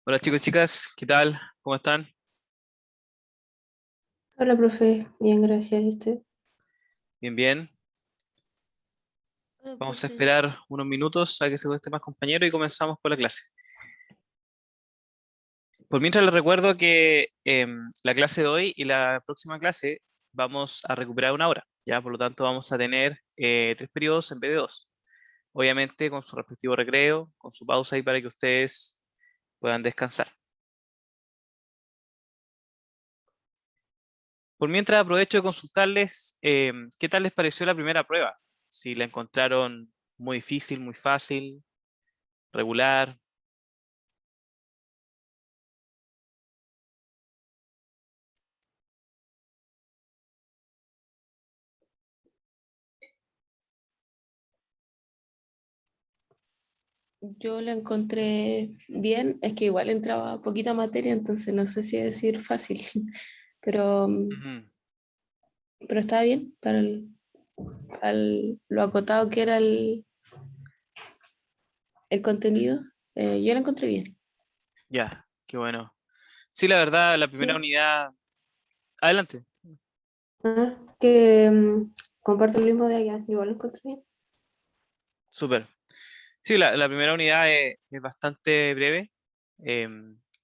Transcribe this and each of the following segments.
Hola chicos y chicas, ¿qué tal? ¿Cómo están? Hola, profe. Bien, gracias. ¿Y usted? Bien, bien. Hola, Vamos a profe. esperar unos minutos a que se conecte más compañero y comenzamos con la clase. Por mientras les recuerdo que la clase de hoy y la próxima clase vamos a recuperar una hora, ¿ya? Por lo tanto vamos a tener tres periodos en vez de dos. Obviamente con su respectivo recreo, con su pausa ahí para que ustedes puedan descansar. Por mientras aprovecho de consultarles qué tal les pareció la primera prueba. Si la encontraron muy difícil, muy fácil, regular. Yo la encontré bien. Es que igual entraba poquita materia, entonces no sé si decir fácil, pero, Ujú. pero estaba bien para lo acotado que era el contenido. Yo la encontré bien. Ya, qué bueno. Sí, la verdad, la primera Sí. unidad. Adelante. Que comparto el mismo de allá. Igual lo encontré bien. Súper. Sí, la primera unidad es bastante breve,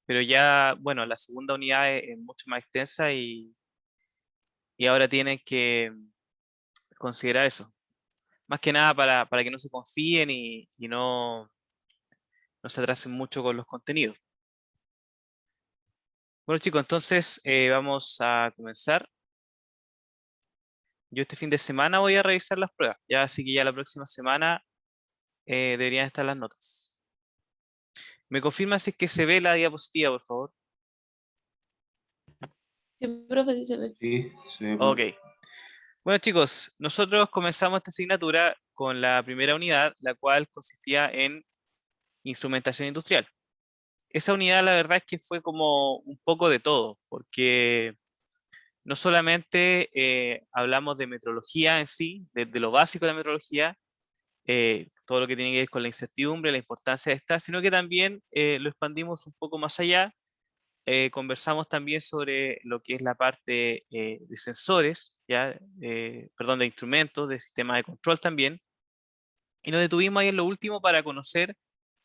pero ya, bueno, la segunda unidad es mucho más extensa y ahora tienen que considerar eso. Más que nada para que no se confíen y no se atrasen mucho con los contenidos. Bueno, chicos, entonces vamos a comenzar. Yo este fin de semana voy a revisar las pruebas, ya así que ya la próxima semana deberían estar las notas. ¿Me confirma si es que se ve la diapositiva, por favor? Sí, profe, sí se ve. Sí, se ve, Ok. profe. Bueno, chicos, nosotros comenzamos esta asignatura con la primera unidad, la cual consistía en instrumentación industrial. Esa unidad, la verdad es que fue como un poco de todo, porque no solamente hablamos de metrología en sí, de lo básico de la metrología, todo lo que tiene que ver con la incertidumbre, la importancia de esta, sino que también lo expandimos un poco más allá. Conversamos también sobre lo que es la parte de sensores, ¿ya? Perdón, de instrumentos, de sistemas de control también. Y nos detuvimos ahí en lo último para conocer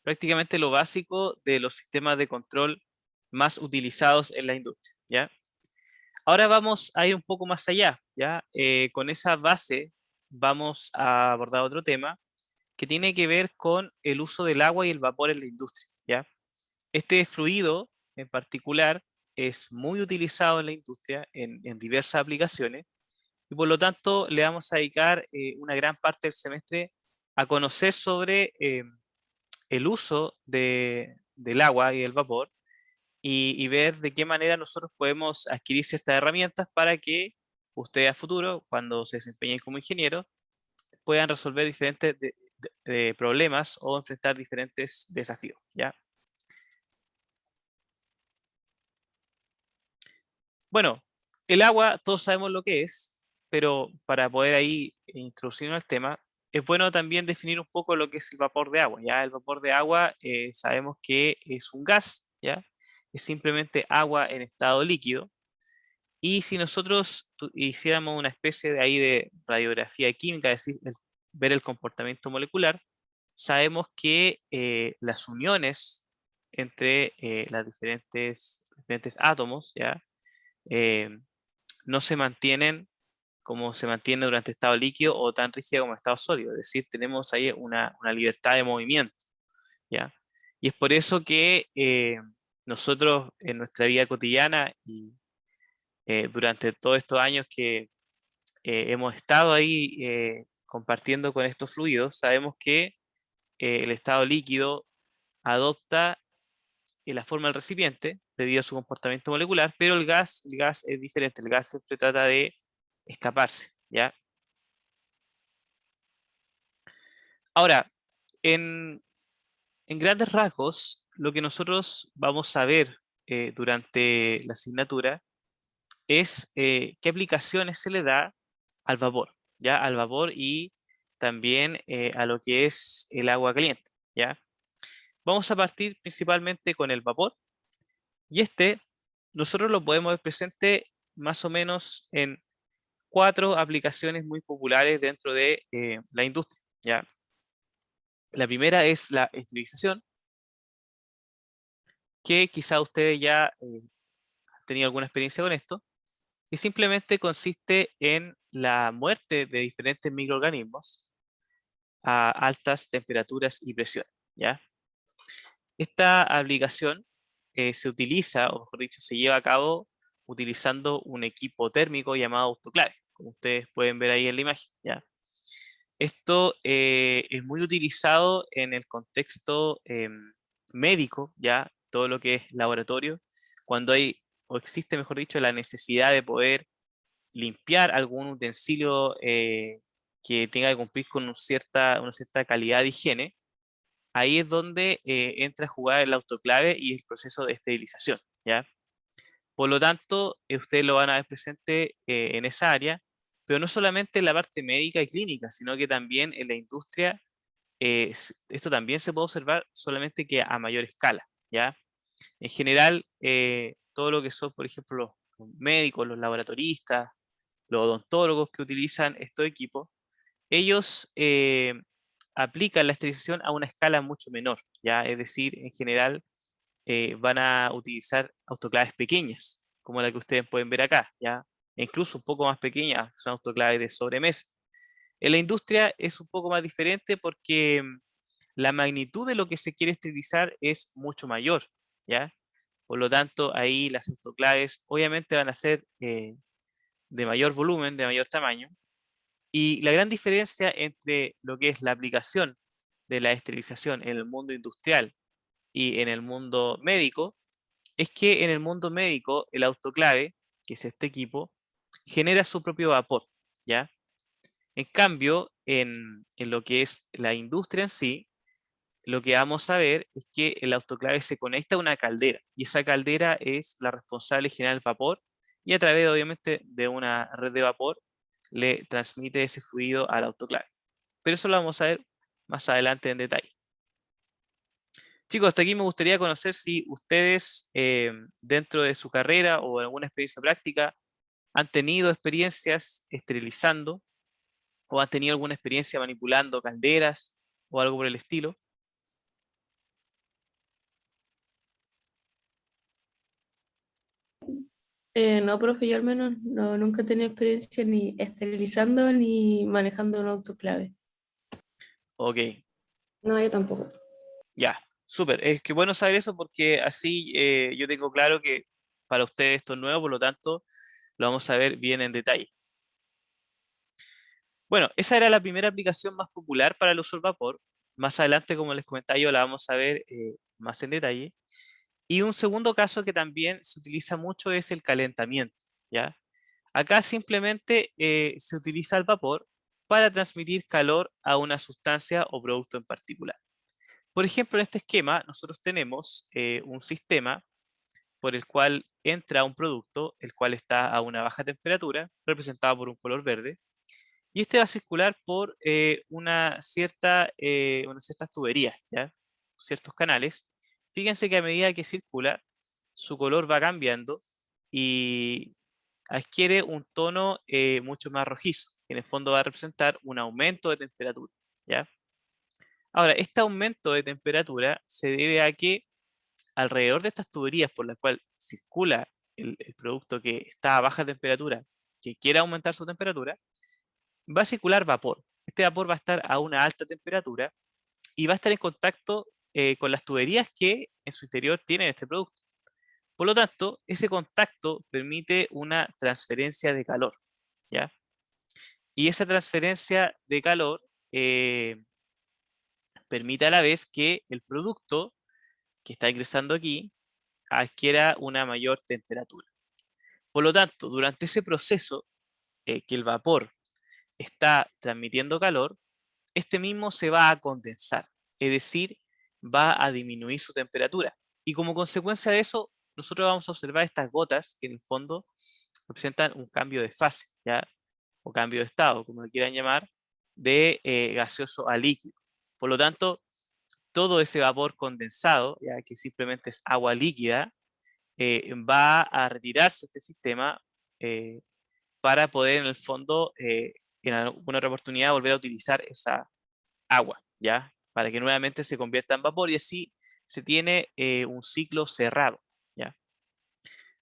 prácticamente lo básico de los sistemas de control más utilizados en la industria, ¿ya? Ahora vamos a ir un poco más allá, ¿ya? Con esa base vamos a abordar otro tema que tiene que ver con el uso del agua y el vapor en la industria, ¿ya? Este fluido en particular es muy utilizado en la industria en diversas aplicaciones y por lo tanto le vamos a dedicar una gran parte del semestre a conocer sobre el uso del agua y del vapor y ver de qué manera nosotros podemos adquirir ciertas herramientas para que ustedes a futuro, cuando se desempeñen como ingenieros, puedan resolver diferentes problemas o enfrentar diferentes desafíos, ¿ya? Bueno, el agua todos sabemos lo que es, pero para poder ahí introducirnos al tema, es bueno también definir un poco lo que es el vapor de agua. Ya el vapor de agua sabemos que es un gas, ya es simplemente agua en estado líquido. Y si nosotros hiciéramos una especie de ahí de radiografía química, es decir, ver el comportamiento molecular, sabemos que las uniones entre diferentes átomos, ¿ya? eh, no se mantienen como se mantiene durante estado líquido o tan rígida como estado sólido. Es decir, tenemos ahí una libertad de movimiento, ¿ya? Y es por eso que nosotros en nuestra vida cotidiana y durante todos estos años que hemos estado ahí compartiendo con estos fluidos, sabemos que el estado líquido adopta la forma del recipiente debido a su comportamiento molecular, pero el gas es diferente, el gas siempre trata de escaparse, ¿ya? Ahora, en, en grandes rasgos, lo que nosotros vamos a ver durante la asignatura es qué aplicaciones se le da al vapor, ¿ya? Al vapor y también a lo que es el agua caliente, ¿ya? Vamos a partir principalmente con el vapor, Y nosotros lo podemos ver presente más o menos en 4 aplicaciones muy populares dentro de la industria, ¿ya? La primera es la esterilización, que quizá ustedes ya han tenido alguna experiencia con esto, que simplemente consiste en la muerte de diferentes microorganismos a altas temperaturas y presiones, ¿ya? Esta aplicación se utiliza, o mejor dicho, se lleva a cabo utilizando un equipo térmico llamado autoclave, como ustedes pueden ver ahí en la imagen, ¿ya? Esto es muy utilizado en el contexto médico, ya todo lo que es laboratorio, cuando hay, o existe, mejor dicho, la necesidad de poder limpiar algún utensilio que tenga que cumplir con una cierta calidad de higiene. Ahí es donde entra a jugar el autoclave y el proceso de esterilización, ¿ya? Por lo tanto, ustedes lo van a ver presente en esa área, pero no solamente en la parte médica y clínica, sino que también en la industria. Esto también se puede observar, solamente que a mayor escala, ¿ya? En general, todo lo que son, por ejemplo, los médicos, los laboratoristas, los odontólogos que utilizan estos equipos, ellos aplican la esterilización a una escala mucho menor, ¿ya? Es decir, en general van a utilizar autoclaves pequeñas, como la que ustedes pueden ver acá, ¿ya? E incluso un poco más pequeñas, son autoclaves de sobremesa. En la industria es un poco más diferente porque la magnitud de lo que se quiere esterilizar es mucho mayor, ¿ya? Por lo tanto, ahí las autoclaves obviamente van a ser de mayor volumen, de mayor tamaño, y la gran diferencia entre lo que es la aplicación de la esterilización en el mundo industrial y en el mundo médico es que en el mundo médico el autoclave, que es este equipo, genera su propio vapor, ¿ya? En cambio, en lo que es la industria en sí, lo que vamos a ver es que el autoclave se conecta a una caldera y esa caldera es la responsable de generar el vapor y a través, obviamente, de una red de vapor le transmite ese fluido al autoclave. Pero eso lo vamos a ver más adelante en detalle. Chicos, hasta aquí me gustaría conocer si ustedes dentro de su carrera o alguna experiencia práctica han tenido experiencias esterilizando o han tenido alguna experiencia manipulando calderas o algo por el estilo. No, profe, yo al menos no, nunca he tenido experiencia ni esterilizando ni manejando un autoclave. Ok, No, yo tampoco. ya, súper. Es que bueno saber eso porque así yo tengo claro que para ustedes esto es nuevo, por lo tanto lo vamos a ver bien en detalle. Bueno, esa era la primera aplicación más popular para el uso del vapor. Más adelante, como les comentaba yo, la vamos a ver más en detalle. Y un segundo caso que también se utiliza mucho es el calentamiento, ¿ya? Acá simplemente se utiliza el vapor para transmitir calor a una sustancia o producto en particular. Por ejemplo, en este esquema nosotros tenemos un sistema por el cual entra un producto, el cual está a una baja temperatura, representado por un color verde, y este va a circular por unas ciertas tuberías, ¿ya? Ciertos canales. Fíjense que a medida que circula, su color va cambiando y adquiere un tono mucho más rojizo, que en el fondo va a representar un aumento de temperatura, ¿ya? Ahora, este aumento de temperatura se debe a que alrededor de estas tuberías por las cuales circula el producto que está a baja temperatura, que quiere aumentar su temperatura, va a circular vapor. Este vapor va a estar a una alta temperatura y va a estar en contacto con las tuberías que en su interior tienen este producto. Por lo tanto, ese contacto permite una transferencia de calor, ¿ya? Y esa transferencia de calor permite a la vez que el producto que está ingresando aquí adquiera una mayor temperatura. Por lo tanto, durante ese proceso que el vapor está transmitiendo calor, este mismo se va a condensar, es decir, va a disminuir su temperatura. Y como consecuencia de eso, nosotros vamos a observar estas gotas que en el fondo representan un cambio de fase, ¿ya? O cambio de estado, como lo quieran llamar, de gaseoso a líquido. Por lo tanto, todo ese vapor condensado, ya que simplemente es agua líquida, va a retirarse este sistema para poder en el fondo en alguna otra oportunidad volver a utilizar esa agua, ¿ya? Para que nuevamente se convierta en vapor y así se tiene un ciclo cerrado, ¿ya?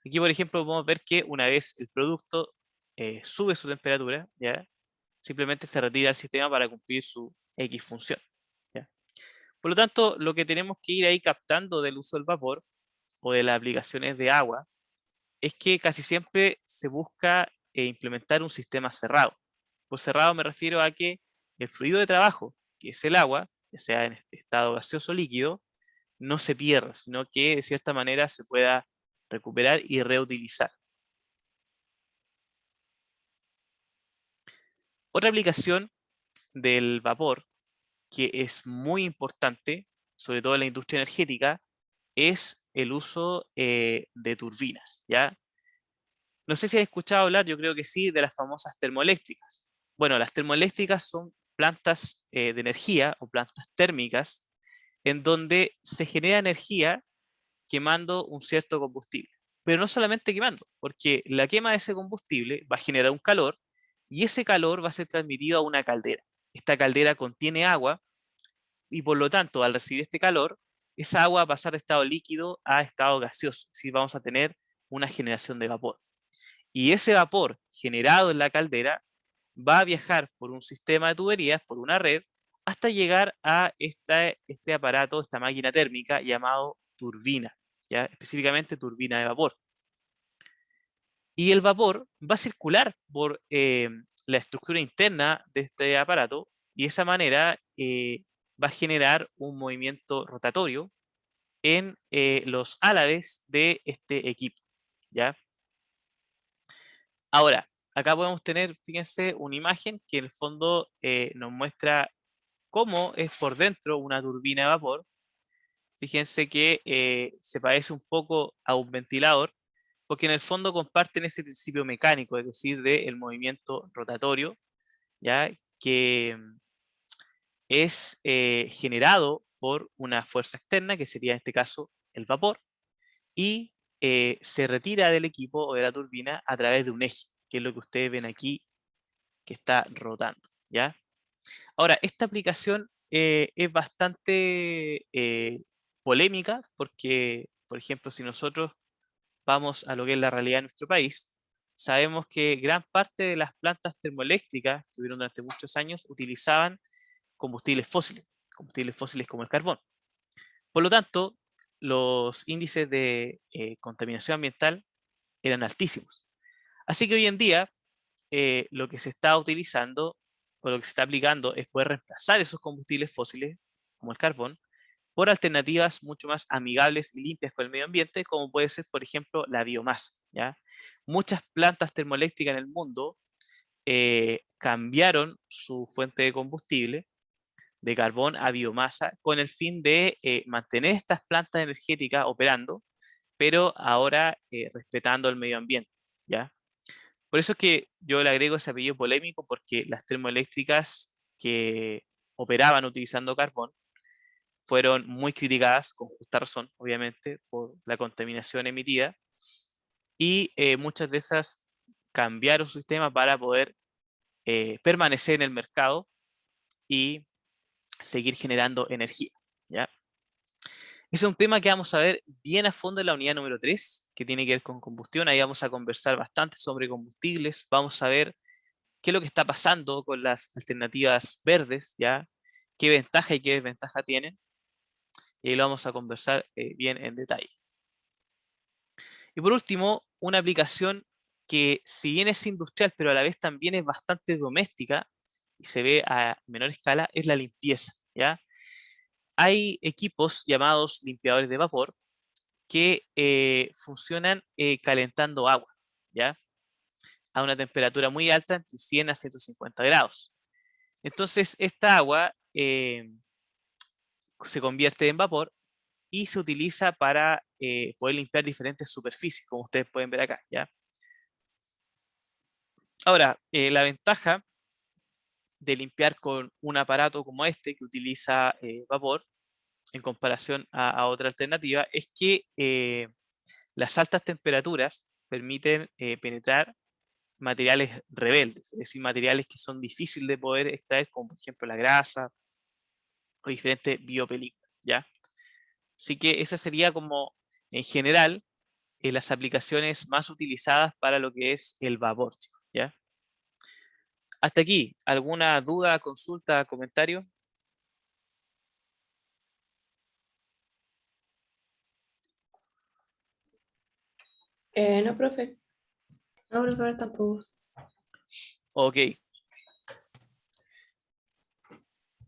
Aquí, por ejemplo, podemos ver que una vez el producto sube su temperatura, ¿ya? Simplemente se retira el sistema para cumplir su X función, ¿ya? Por lo tanto, lo que tenemos que ir ahí captando del uso del vapor o de las aplicaciones de agua es que casi siempre se busca implementar un sistema cerrado. Por cerrado me refiero a que el fluido de trabajo, que es el agua, ya sea en estado gaseoso o líquido, no se pierda, sino que de cierta manera se pueda recuperar y reutilizar. Otra aplicación del vapor que es muy importante, sobre todo en la industria energética, es el uso de turbinas, ¿ya? No sé si has escuchado hablar, yo creo que sí, de las famosas termoeléctricas. Bueno, las termoeléctricas son plantas de energía o plantas térmicas en donde se genera energía quemando un cierto combustible. Pero no solamente quemando, porque la quema de ese combustible va a generar un calor y ese calor va a ser transmitido a una caldera. Esta caldera contiene agua y por lo tanto, al recibir este calor, esa agua va a pasar de estado líquido a estado gaseoso. Así vamos a tener una generación de vapor. Y ese vapor generado en la caldera va a viajar por un sistema de tuberías, por una red, hasta llegar a este aparato, esta máquina térmica llamado turbina, ¿ya? Específicamente turbina de vapor. Y el vapor va a circular por la estructura interna de este aparato y de esa manera va a generar un movimiento rotatorio en los álabes de este equipo, ¿ya? Ahora, acá podemos tener, fíjense, una imagen que en el fondo nos muestra cómo es por dentro una turbina de vapor. Fíjense que se parece un poco a un ventilador, porque en el fondo comparten ese principio mecánico, es decir, del movimiento rotatorio, ¿ya? Que es generado por una fuerza externa, que sería en este caso el vapor, y se retira del equipo o de la turbina a través de un eje, que es lo que ustedes ven aquí que está rotando, ¿ya? Ahora, esta aplicación es bastante polémica porque, por ejemplo, si nosotros vamos a lo que es la realidad de nuestro país, sabemos que gran parte de las plantas termoeléctricas que hubieron durante muchos años utilizaban combustibles fósiles como el carbón. Por lo tanto, los índices de contaminación ambiental eran altísimos. Así que hoy en día lo que se está utilizando o lo que se está aplicando es poder reemplazar esos combustibles fósiles, como el carbón, por alternativas mucho más amigables y limpias con el medio ambiente, como puede ser, por ejemplo, la biomasa, ¿ya? Muchas plantas termoeléctricas en el mundo cambiaron su fuente de combustible de carbón a biomasa con el fin de mantener estas plantas energéticas operando, pero ahora respetando el medio ambiente, ¿ya? Por eso es que yo le agrego ese apellido polémico, porque las termoeléctricas que operaban utilizando carbón fueron muy criticadas, con justa razón, obviamente, por la contaminación emitida, y muchas de esas cambiaron su sistema para poder permanecer en el mercado y seguir generando energía, ¿ya? Ese es un tema que vamos a ver bien a fondo en la unidad número 3, que tiene que ver con combustión. Ahí vamos a conversar bastante sobre combustibles, vamos a ver qué es lo que está pasando con las alternativas verdes, ¿ya? Qué ventaja y qué desventaja tienen. Y ahí lo vamos a conversar bien en detalle. Y por último, una aplicación que si bien es industrial, pero a la vez también es bastante doméstica y se ve a menor escala, es la limpieza, ¿ya? Hay equipos llamados limpiadores de vapor que funcionan calentando agua, ¿ya? A una temperatura muy alta, entre 100 a 150 grados. Entonces, esta agua se convierte en vapor y se utiliza para poder limpiar diferentes superficies, como ustedes pueden ver acá, ¿ya? Ahora, la ventaja de limpiar con un aparato como este que utiliza vapor en comparación a otra alternativa es que Las altas temperaturas permiten penetrar materiales rebeldes, es decir, materiales que son difíciles de poder extraer, como por ejemplo la grasa o diferentes biopelículas, ¿ya? Así que esa sería como, en general, las aplicaciones más utilizadas para lo que es el vapor, chicos, ¿ya? Hasta aquí, ¿alguna duda, consulta, comentario? No, profe. No, profe, ahora tampoco. Ok.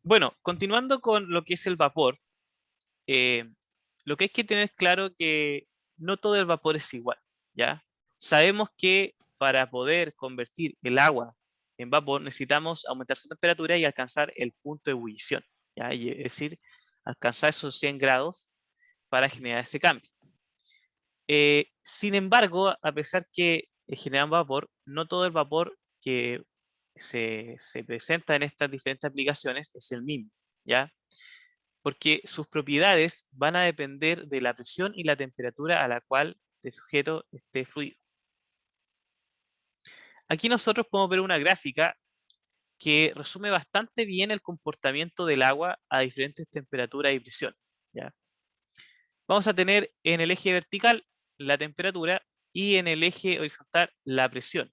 Bueno, continuando con lo que es el vapor, lo que hay que tener claro que no todo el vapor es igual, ¿ya? Sabemos que para poder convertir el agua en vapor necesitamos aumentar su temperatura y alcanzar el punto de ebullición, ¿ya? Es decir, alcanzar esos 100 grados para generar ese cambio. Sin embargo, a pesar que generan vapor, no todo el vapor que se presenta en estas diferentes aplicaciones es el mismo, ¿ya? Porque sus propiedades van a depender de la presión y la temperatura a la cual este sujeto esté fluido. Aquí nosotros podemos ver una gráfica que resume bastante bien el comportamiento del agua a diferentes temperaturas y presión, ¿ya? Vamos a tener en el eje vertical la temperatura y en el eje horizontal la presión.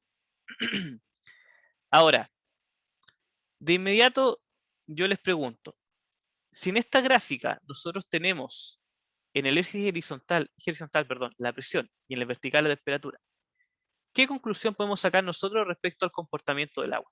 Ahora, de inmediato yo les pregunto, si en esta gráfica nosotros tenemos en el eje horizontal, perdón, la presión y en el vertical la temperatura, ¿qué conclusión podemos sacar nosotros respecto al comportamiento del agua?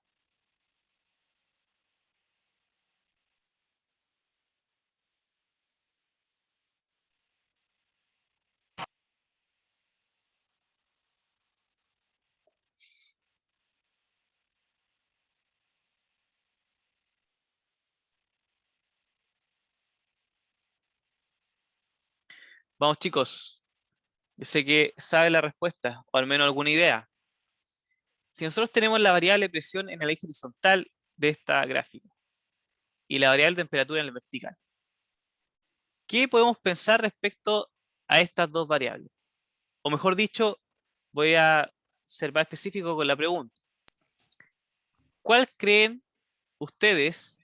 Vamos chicos, yo sé que saben la respuesta o al menos alguna idea. Si nosotros tenemos la variable presión en el eje horizontal de esta gráfica y la variable temperatura en el vertical, ¿qué podemos pensar respecto a estas dos variables? O mejor dicho, voy a ser más específico con la pregunta. ¿Cuál creen ustedes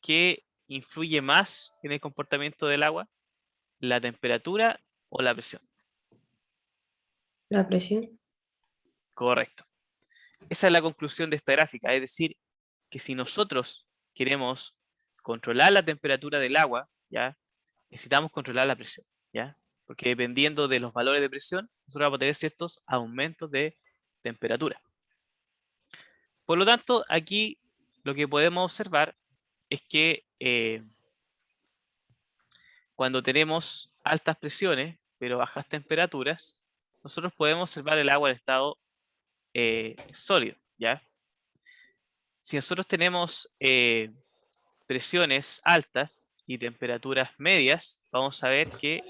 que influye más en el comportamiento del agua? ¿La temperatura o la presión? La presión. Correcto. Esa es la conclusión de esta gráfica, es decir, que si nosotros queremos controlar la temperatura del agua, ¿ya? Necesitamos controlar la presión, ¿ya? Porque dependiendo de los valores de presión, nosotros vamos a tener ciertos aumentos de temperatura. Por lo tanto, aquí lo que podemos observar es que cuando tenemos altas presiones, pero bajas temperaturas, nosotros podemos observar el agua en estado sólido, ¿ya? Si nosotros tenemos presiones altas y temperaturas medias, vamos a ver que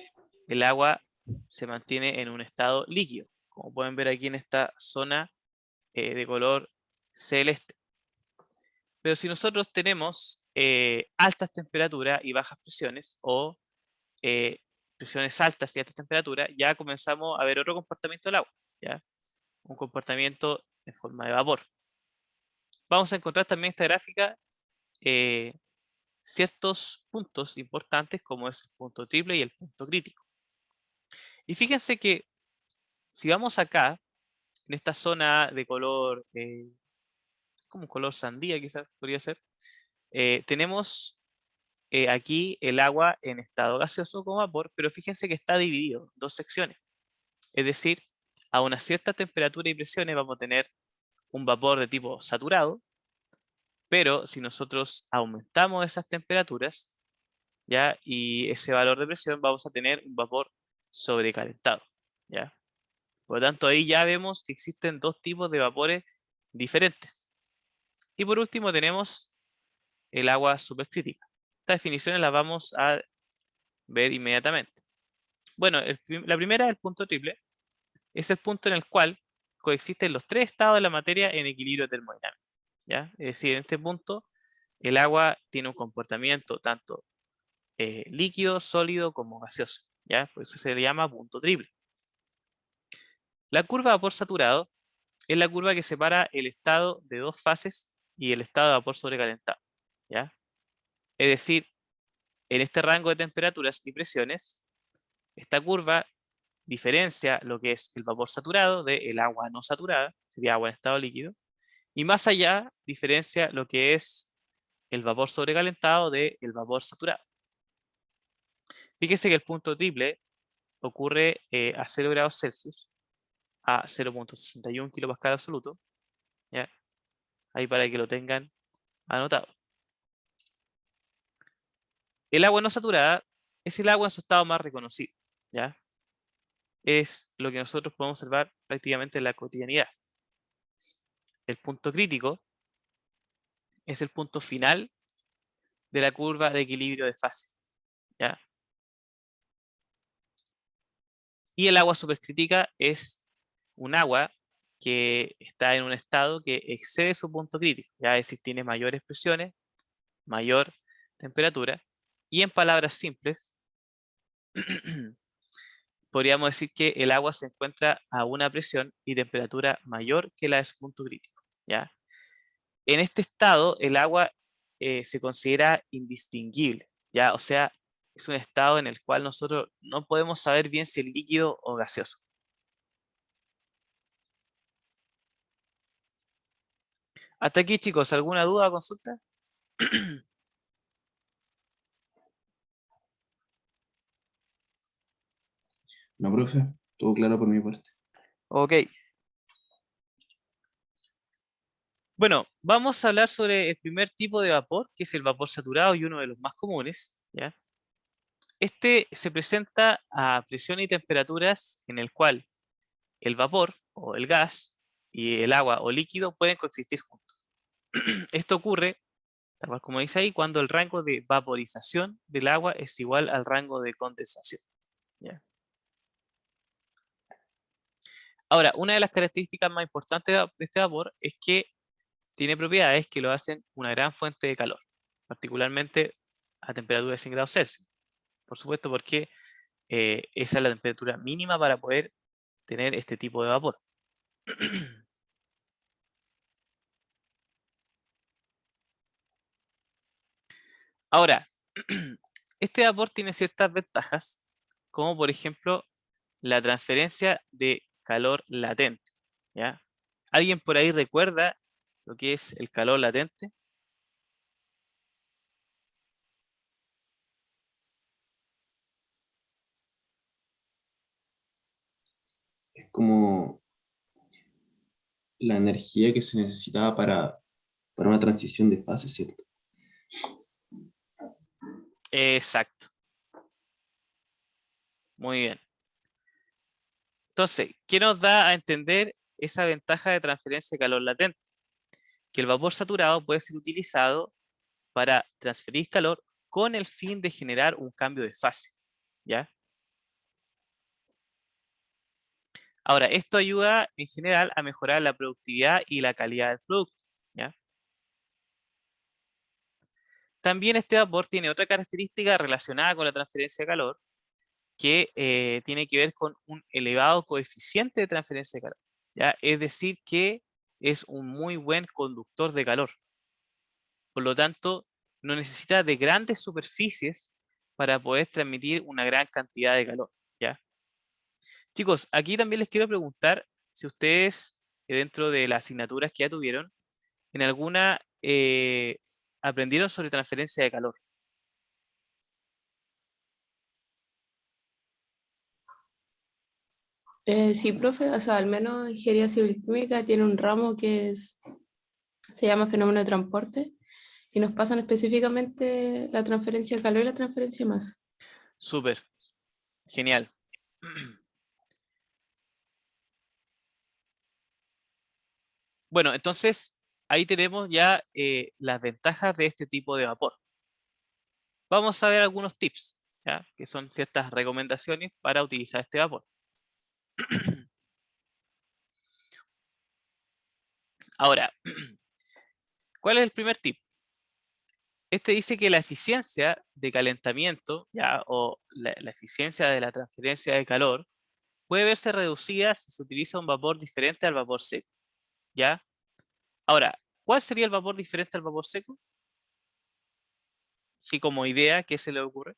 el agua se mantiene en un estado líquido, como pueden ver aquí en esta zona de color celeste. Pero si nosotros tenemos altas temperaturas y bajas presiones, o presiones altas y altas temperaturas, ya comenzamos a ver otro comportamiento del agua, ¿ya? Un comportamiento en forma de vapor. Vamos a encontrar también en esta gráfica ciertos puntos importantes como es el punto triple y el punto crítico. Y fíjense que si vamos acá, en esta zona de color, como color sandía quizás podría ser, tenemos aquí el agua en estado gaseoso como vapor, pero fíjense que está dividido en dos secciones. Es decir, a una cierta temperatura y presiones vamos a tener un vapor de tipo saturado, pero si nosotros aumentamos esas temperaturas, ¿ya? Y ese valor de presión, vamos a tener un vapor sobrecalentado, ¿ya? Por lo tanto, ahí ya vemos que existen dos tipos de vapores diferentes. Y por último tenemos el agua supercrítica. Estas definiciones las vamos a ver inmediatamente. Bueno, la primera es el punto triple. Es el punto en el cual coexisten los tres estados de la materia en equilibrio termodinámico, ¿ya? Es decir, en este punto el agua tiene un comportamiento tanto líquido, sólido como gaseoso, ¿ya? Por eso se le llama punto triple. La curva de vapor saturado es la curva que separa el estado de dos fases y el estado de vapor sobrecalentado, ¿ya? Es decir, en este rango de temperaturas y presiones, esta curva diferencia lo que es el vapor saturado del agua no saturada, sería agua en estado líquido, y más allá diferencia lo que es el vapor sobrecalentado del vapor saturado. Fíjese que el punto triple ocurre a 0 grados Celsius, a 0.61 kilopascal absoluto, ¿ya? Ahí para que lo tengan anotado. El agua no saturada es el agua en su estado más reconocido, ¿ya? Es lo que nosotros podemos observar prácticamente en la cotidianidad. El punto crítico es el punto final de la curva de equilibrio de fase, ¿ya? Y el agua supercrítica es un agua que está en un estado que excede su punto crítico, ya es decir, tiene mayores presiones, mayor temperatura, y en palabras simples, podríamos decir que el agua se encuentra a una presión y temperatura mayor que la de su punto crítico, ¿ya? En este estado, el agua se considera indistinguible, ¿ya? O sea, es un estado en el cual nosotros no podemos saber bien si es líquido o gaseoso. Hasta aquí, chicos, ¿alguna duda o consulta? No, profe, todo claro por mi parte. Ok. Bueno, vamos a hablar sobre el primer tipo de vapor, que es el vapor saturado y uno de los más comunes, ¿ya? Este se presenta a presión y temperaturas en el cual el vapor o el gas y el agua o líquido pueden coexistir juntos. Esto ocurre, tal cual como dice ahí, cuando el rango de vaporización del agua es igual al rango de condensación, ¿ya? Ahora, una de las características más importantes de este vapor es que tiene propiedades que lo hacen una gran fuente de calor, particularmente a temperatura de 100 grados Celsius. Por supuesto, porque esa es la temperatura mínima para poder tener este tipo de vapor. Ahora, este vapor tiene ciertas ventajas, como por ejemplo la transferencia de calor latente, ¿ya? ¿Alguien por ahí recuerda lo que es el calor latente? Es como la energía que se necesitaba para una transición de fase, ¿cierto? Exacto, muy bien. Entonces, ¿qué nos da a entender esa ventaja de transferencia de calor latente? Que el vapor saturado puede ser utilizado para transferir calor con el fin de generar un cambio de fase, ¿ya? Ahora, esto ayuda en general a mejorar la productividad y la calidad del producto, ¿ya? También este vapor tiene otra característica relacionada con la transferencia de calor, que tiene que ver con un elevado coeficiente de transferencia de calor, ¿ya? Es decir, que es un muy buen conductor de calor. Por lo tanto, no necesita de grandes superficies para poder transmitir una gran cantidad de calor, ¿ya? Chicos, aquí también les quiero preguntar si ustedes, dentro de las asignaturas que ya tuvieron, en alguna aprendieron sobre transferencia de calor. Sí, profe, o sea, al menos ingeniería civil química tiene un ramo se llama fenómeno de transporte y nos pasan específicamente la transferencia de calor y la transferencia de masa. Súper, genial. Bueno, entonces ahí tenemos ya las ventajas de este tipo de vapor. Vamos a ver algunos tips, ¿ya? Que son ciertas recomendaciones para utilizar este vapor. Ahora, ¿cuál es el primer tip? Este dice que la eficiencia de calentamiento, ¿ya? O la eficiencia de la transferencia de calor puede verse reducida si se utiliza un vapor diferente al vapor seco, ¿ya? Ahora, ¿cuál sería el vapor diferente al vapor seco? Sí, como idea, ¿qué se le ocurre?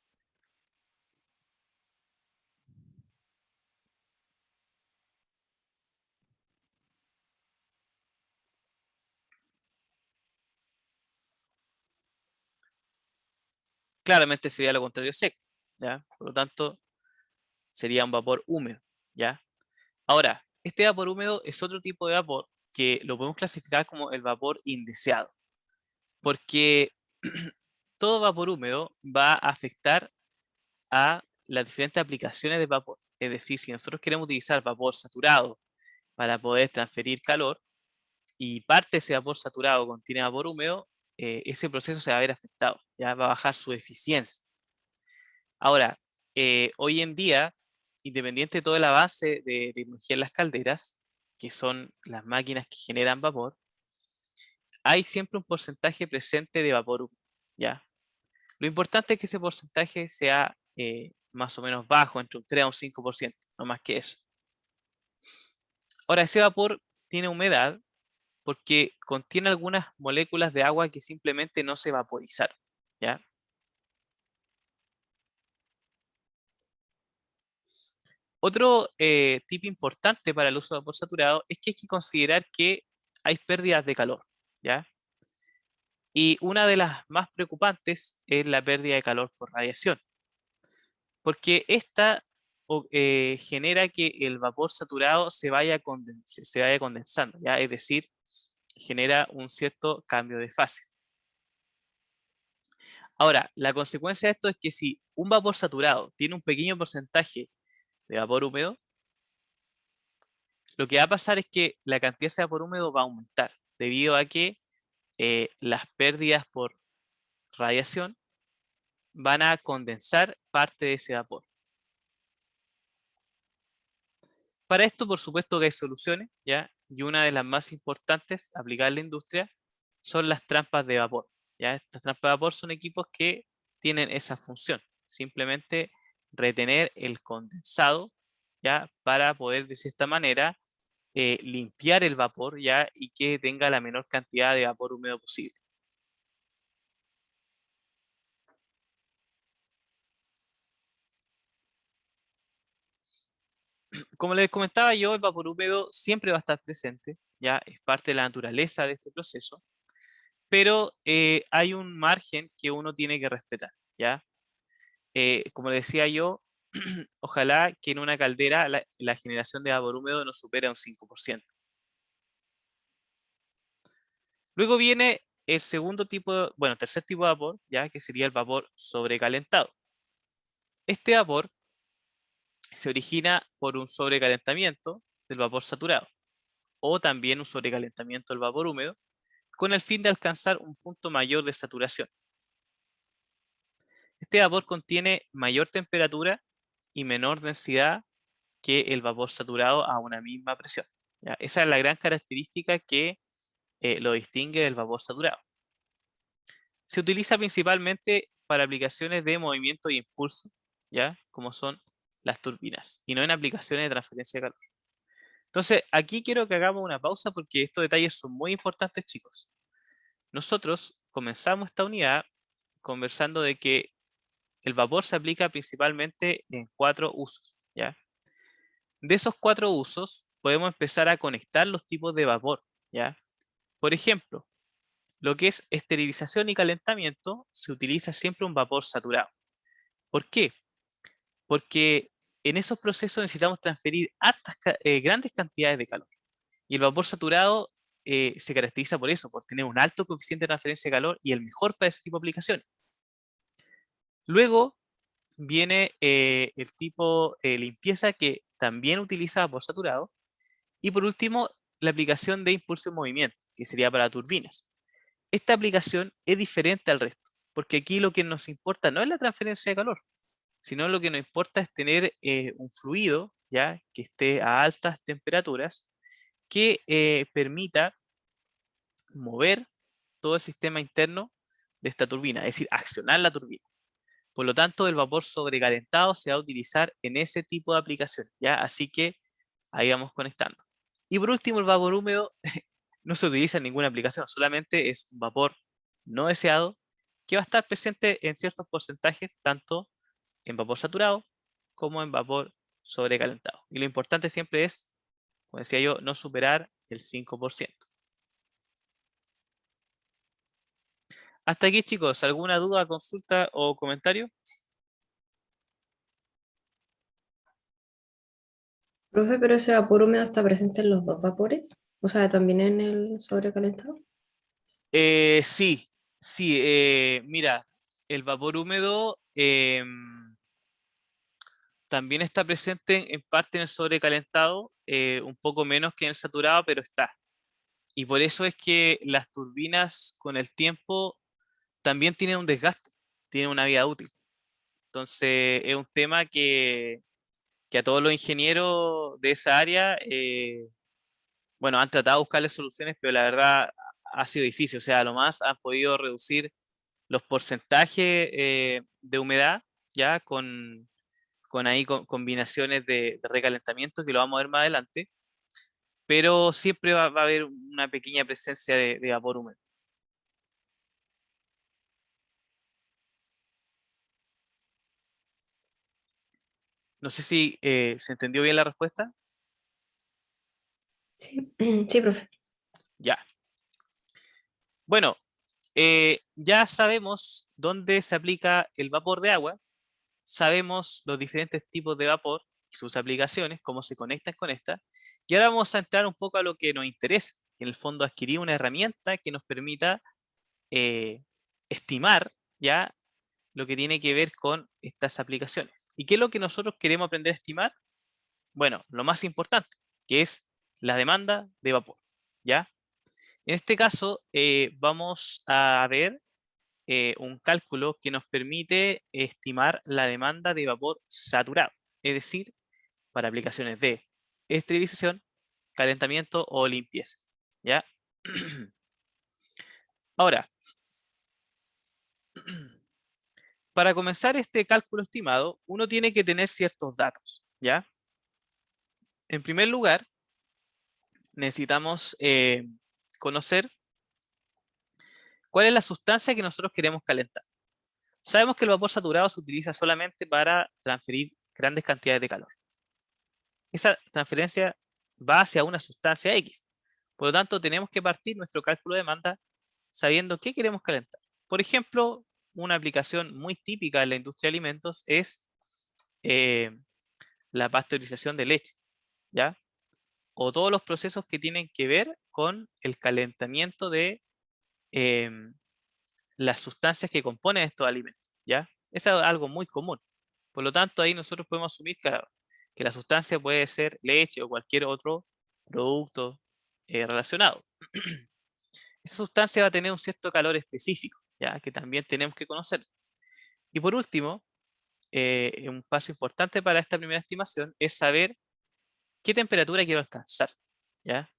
Claramente sería lo contrario seco, ¿ya? Por lo tanto, sería un vapor húmedo, ¿ya? Ahora, este vapor húmedo es otro tipo de vapor que lo podemos clasificar como el vapor indeseado, porque todo vapor húmedo va a afectar a las diferentes aplicaciones de vapor. Es decir, si nosotros queremos utilizar vapor saturado para poder transferir calor y parte de ese vapor saturado contiene vapor húmedo, ese proceso se va a ver afectado, ya va a bajar su eficiencia. Ahora, hoy en día, independiente de todo el avance de tecnología en las calderas, que son las máquinas que generan vapor, hay siempre un porcentaje presente de vapor húmedo, ¿ya? Lo importante es que ese porcentaje sea más o menos bajo, entre un 3 a un 5%, no más que eso. Ahora, ese vapor tiene humedad porque contiene algunas moléculas de agua que simplemente no se vaporizaron, ¿ya? Otro tip importante para el uso de vapor saturado es que hay que considerar que hay pérdidas de calor, ¿ya? Y una de las más preocupantes es la pérdida de calor por radiación, porque esta genera que el vapor saturado se vaya condensando, ¿ya? Es decir, genera un cierto cambio de fase. Ahora, la consecuencia de esto es que si un vapor saturado tiene un pequeño porcentaje de vapor húmedo, lo que va a pasar es que la cantidad de vapor húmedo va a aumentar, debido a que las pérdidas por radiación van a condensar parte de ese vapor. Para esto, por supuesto que hay soluciones, ¿ya? Y una de las más importantes aplicadas en la industria son las trampas de vapor, ¿ya? Estas trampas de vapor son equipos que tienen esa función, simplemente retener el condensado, ¿ya? Para poder, de cierta manera, limpiar el vapor, ¿ya? Y que tenga la menor cantidad de vapor húmedo posible. Como les comentaba yo, el vapor húmedo siempre va a estar presente, ya es parte de la naturaleza de este proceso, pero hay un margen que uno tiene que respetar, ¿ya? Como les decía yo, ojalá que en una caldera la generación de vapor húmedo no supere un 5%. Luego viene el segundo tipo, bueno, tercer tipo de vapor, ya que sería el vapor sobrecalentado. Este vapor se origina por un sobrecalentamiento del vapor saturado o también un sobrecalentamiento del vapor húmedo con el fin de alcanzar un punto mayor de saturación. Este vapor contiene mayor temperatura y menor densidad que el vapor saturado a una misma presión, ¿ya? Esa es la gran característica que lo distingue del vapor saturado. Se utiliza principalmente para aplicaciones de movimiento y impulso, ¿ya? Como son las turbinas, y no en aplicaciones de transferencia de calor. Entonces, aquí quiero que hagamos una pausa porque estos detalles son muy importantes, chicos. Nosotros comenzamos esta unidad conversando de que el vapor se aplica principalmente en 4 usos, ¿ya? De esos 4 usos, podemos empezar a conectar los tipos de vapor, ¿ya? Por ejemplo, lo que es esterilización y calentamiento, se utiliza siempre un vapor saturado. ¿Por qué? Porque en esos procesos necesitamos transferir grandes cantidades de calor. Y el vapor saturado se caracteriza por eso, por tener un alto coeficiente de transferencia de calor y el mejor para ese tipo de aplicaciones. Luego viene el tipo limpieza, que también utiliza vapor saturado. Y por último, la aplicación de impulso en movimiento, que sería para turbinas. Esta aplicación es diferente al resto, porque aquí lo que nos importa no es la transferencia de calor, sino lo que nos importa es tener un fluido, ¿ya? Que esté a altas temperaturas, que permita mover todo el sistema interno de esta turbina, es decir, accionar la turbina. Por lo tanto, el vapor sobrecalentado se va a utilizar en ese tipo de aplicaciones, ¿ya? Así que ahí vamos conectando. Y por último, el vapor húmedo no se utiliza en ninguna aplicación, solamente es un vapor no deseado que va a estar presente en ciertos porcentajes, tanto en vapor saturado como en vapor sobrecalentado. Y lo importante siempre es, como decía yo, no superar el 5%. Hasta aquí, chicos, ¿alguna duda, consulta o comentario? Profe, pero ese vapor húmedo está presente en los dos vapores, o sea, también en el sobrecalentado. Sí, sí, mira, el vapor húmedo también está presente en parte en el sobrecalentado, un poco menos que en el saturado, pero está. Y por eso es que las turbinas con el tiempo también tienen un desgaste, tienen una vida útil. Entonces es un tema que a todos los ingenieros de esa área, bueno, han tratado de buscarle soluciones, pero la verdad ha sido difícil. O sea, lo más han podido reducir los porcentajes de humedad ya con ahí combinaciones de recalentamiento que lo vamos a ver más adelante, pero siempre va a haber una pequeña presencia de vapor húmedo. No sé si se entendió bien la respuesta. Sí, sí, profe. Ya. Bueno, ya sabemos dónde se aplica el vapor de agua, sabemos los diferentes tipos de vapor y sus aplicaciones, cómo se conectan con esta, y ahora vamos a entrar un poco a lo que nos interesa, en el fondo adquirir una herramienta que nos permita estimar ya lo que tiene que ver con estas aplicaciones. ¿Y qué es lo que nosotros queremos aprender a estimar? Bueno, lo más importante, que es la demanda de vapor, ¿ya? En este caso, vamos a ver un cálculo que nos permite estimar la demanda de vapor saturado, es decir, para aplicaciones de esterilización, calentamiento o limpieza, ¿ya? Ahora, para comenzar este cálculo estimado, uno tiene que tener ciertos datos, ¿ya? En primer lugar, necesitamos conocer cuál es la sustancia que nosotros queremos calentar. Sabemos que el vapor saturado se utiliza solamente para transferir grandes cantidades de calor. Esa transferencia va hacia una sustancia X. Por lo tanto, tenemos que partir nuestro cálculo de demanda sabiendo qué queremos calentar. Por ejemplo, una aplicación muy típica en la industria de alimentos es eh, la pasteurización de leche, ¿ya? O todos los procesos que tienen que ver con el calentamiento de em, las sustancias que componen estos alimentos, ¿ya? Eso es algo muy común. Por lo tanto, ahí nosotros podemos asumir que la sustancia puede ser leche o cualquier otro producto relacionado. Esa sustancia va a tener un cierto calor específico, ¿ya? Que también tenemos que conocer. Y por último, un paso importante para esta primera estimación es saber qué temperatura quiero alcanzar, ¿ya?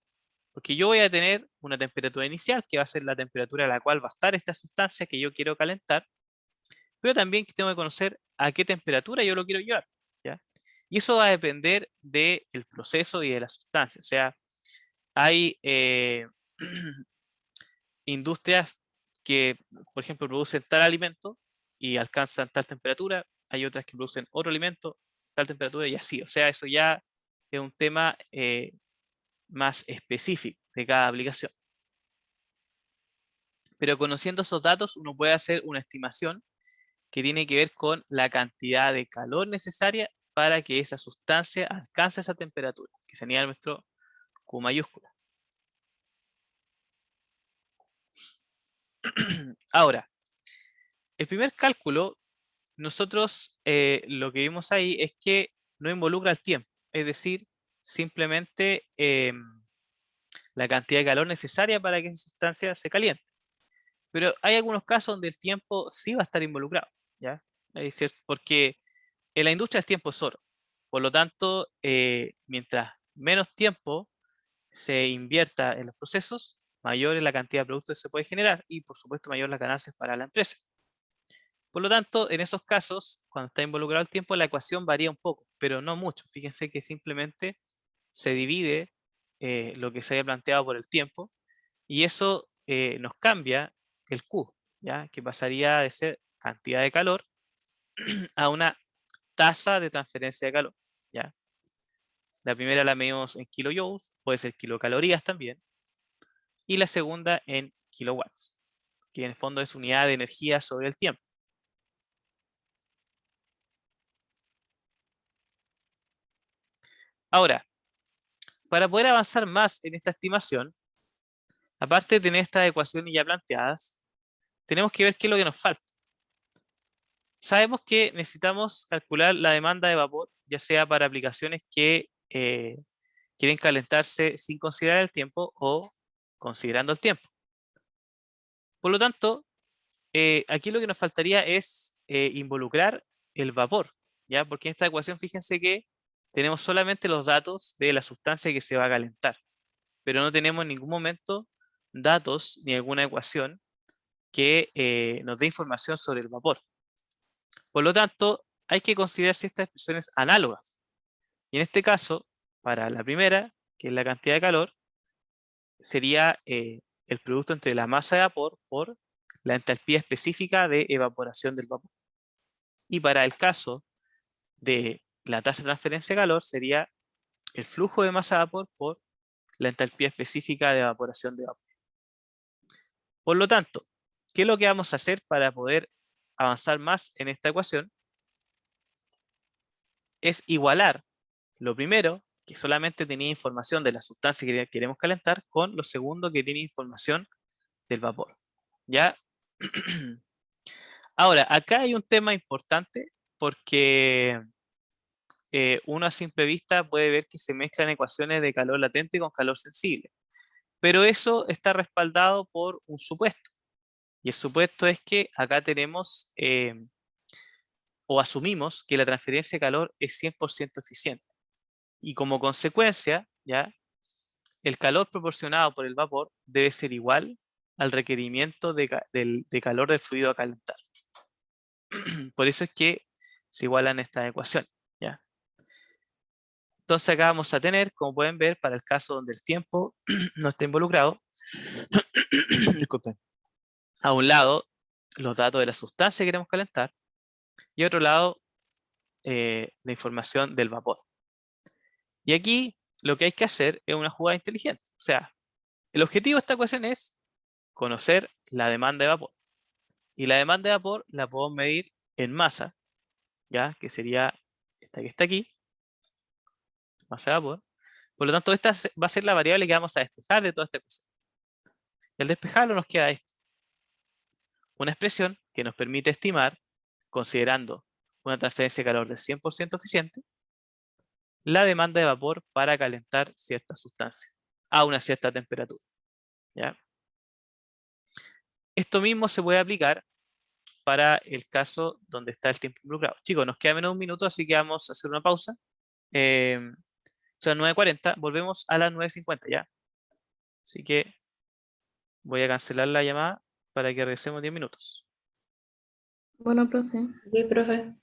Porque yo voy a tener una temperatura inicial, que va a ser la temperatura a la cual va a estar esta sustancia que yo quiero calentar, pero también tengo que conocer a qué temperatura yo lo quiero llevar, ¿ya? Y eso va a depender del proceso y de la sustancia. O sea, hay industrias que, por ejemplo, producen tal alimento y alcanzan tal temperatura, hay otras que producen otro alimento, tal temperatura y así. O sea, eso ya es un tema más específico de cada aplicación. Pero conociendo esos datos, uno puede hacer una estimación que tiene que ver con la cantidad de calor necesaria para que esa sustancia alcance esa temperatura, que sería nuestro Q mayúscula. Ahora, el primer cálculo, nosotros lo que vimos ahí es que no involucra el tiempo, es decir, simplemente la cantidad de calor necesaria para que esa sustancia se caliente. Pero hay algunos casos donde el tiempo sí va a estar involucrado, ¿ya? Es cierto, porque en la industria el tiempo es oro. Por lo tanto, mientras menos tiempo se invierta en los procesos, mayor es la cantidad de productos que se puede generar y, por supuesto, mayor las ganancias para la empresa. Por lo tanto, en esos casos, cuando está involucrado el tiempo, la ecuación varía un poco, pero no mucho. Fíjense que simplemente se divide lo que se había planteado por el tiempo, y eso nos cambia el Q, ¿ya? Que pasaría de ser cantidad de calor a una tasa de transferencia de calor, ¿ya? La primera la medimos en kilojoules, puede ser kilocalorías también, y la segunda en kilowatts, que en el fondo es unidad de energía sobre el tiempo. Ahora, para poder avanzar más en esta estimación, aparte de tener estas ecuaciones ya planteadas, tenemos que ver qué es lo que nos falta. Sabemos que necesitamos calcular la demanda de vapor, ya sea para aplicaciones que quieren calentarse sin considerar el tiempo o considerando el tiempo. Por lo tanto, aquí lo que nos faltaría es involucrar el vapor, ¿ya? Porque en esta ecuación, fíjense que tenemos solamente los datos de la sustancia que se va a calentar, pero no tenemos en ningún momento datos ni alguna ecuación que nos dé información sobre el vapor. Por lo tanto, hay que considerar ciertas expresiones análogas. Y en este caso, para la primera, que es la cantidad de calor, sería el producto entre la masa de vapor por la entalpía específica de evaporación del vapor. Y para el caso de la tasa de transferencia de calor, sería el flujo de masa de vapor por la entalpía específica de evaporación de vapor. Por lo tanto, ¿qué es lo que vamos a hacer para poder avanzar más en esta ecuación? Es igualar lo primero, que solamente tenía información de la sustancia que queremos calentar, con lo segundo, que tiene información del vapor. ¿Ya? Ahora, acá hay un tema importante porque uno a simple vista puede ver que se mezclan ecuaciones de calor latente con calor sensible. Pero eso está respaldado por un supuesto. Y el supuesto es que acá tenemos o asumimos que la transferencia de calor es 100% eficiente. Y como consecuencia, ¿ya? El calor proporcionado por el vapor debe ser igual al requerimiento de calor del fluido a calentar. Por eso es que se igualan estas ecuaciones, ¿ya? Entonces acá vamos a tener, como pueden ver, para el caso donde el tiempo no está involucrado, disculpen, a un lado los datos de la sustancia que queremos calentar y a otro lado la información del vapor. Y aquí lo que hay que hacer es una jugada inteligente. O sea, el objetivo de esta ecuación es conocer la demanda de vapor. Y la demanda de vapor la podemos medir en masa, ¿ya? Que sería esta que está aquí, masa de vapor. Por lo tanto, esta va a ser la variable que vamos a despejar de toda esta ecuación. Y al despejarlo nos queda esto. Una expresión que nos permite estimar, considerando una transferencia de calor de 100% eficiente, la demanda de vapor para calentar cierta sustancia a una cierta temperatura, ¿ya? Esto mismo se puede aplicar para el caso donde está el tiempo involucrado. Chicos, nos queda menos de un minuto, así que vamos a hacer una pausa. Son las 9:40, volvemos a las 9:50 ya. Así que voy a cancelar la llamada para que regresemos 10 minutos. Bueno, profe. Sí, profe.